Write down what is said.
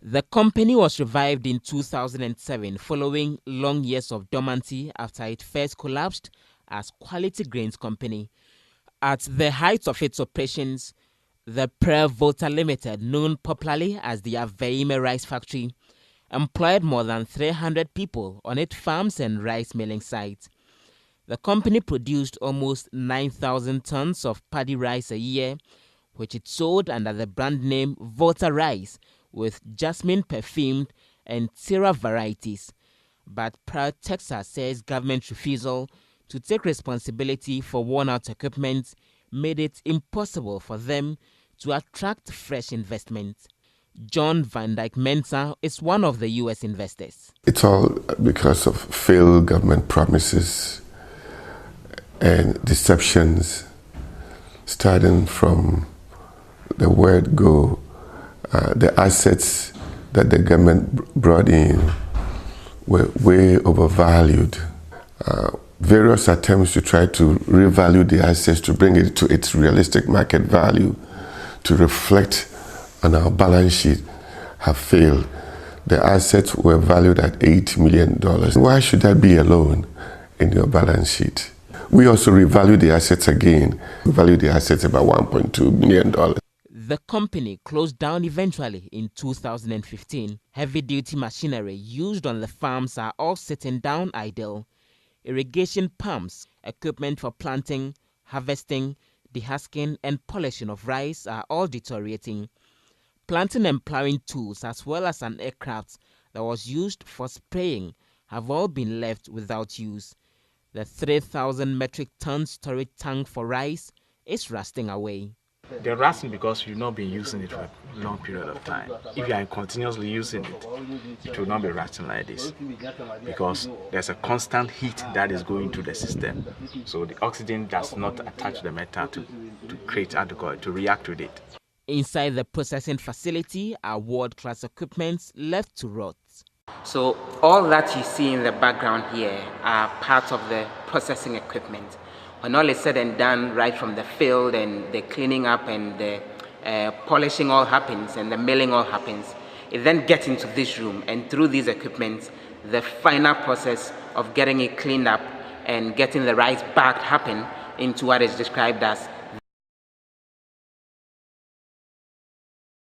The company was revived in 2007 following long years of dormancy after it first collapsed as Quality Grains Company. At the height of its operations, the Prev Volta Limited, known popularly as the Aveyime Rice Factory, employed more than 300 people on its farms and rice milling sites. The company produced almost 9,000 tons of paddy rice a year, which it sold under the brand name Volta Rice with jasmine perfumed and Tira varieties. But Proud Texas says government refusal to take responsibility for worn-out equipment made it impossible for them to attract fresh investment. John Van Dyke Mensa is one of the U.S. investors. It's all because of failed government promises and deceptions, starting from the word go. The assets that the government brought in were way overvalued. Various attempts to try to revalue the assets to bring it to its realistic market value to reflect on our balance sheet have failed. The assets were valued at $8 million. Why should that be alone in your balance sheet? We also revalued the assets again. We valued the assets about $1.2 million. The company closed down eventually in 2015. Heavy-duty machinery used on the farms are all sitting down idle. Irrigation pumps, equipment for planting, harvesting, dehusking and polishing of rice are all deteriorating. Planting and plowing tools as well as an aircraft that was used for spraying have all been left without use. The 3,000 metric ton storage tank for rice is rusting away. They're rusting because you've not been using it for a long period of time. If you are continuously using it, it will not be rusting like this because there's a constant heat that is going through the system. So the oxygen does not attach the metal to create alcohol, to react with it. Inside the processing facility are world-class equipment left to rot. So all that you see in the background here are part of the processing equipment. When all is said and done, right from the field and the cleaning up and the polishing all happens and the milling all happens, it then gets into this room, and through these equipment, the final process of getting it cleaned up and getting the rice bagged happen into what is described as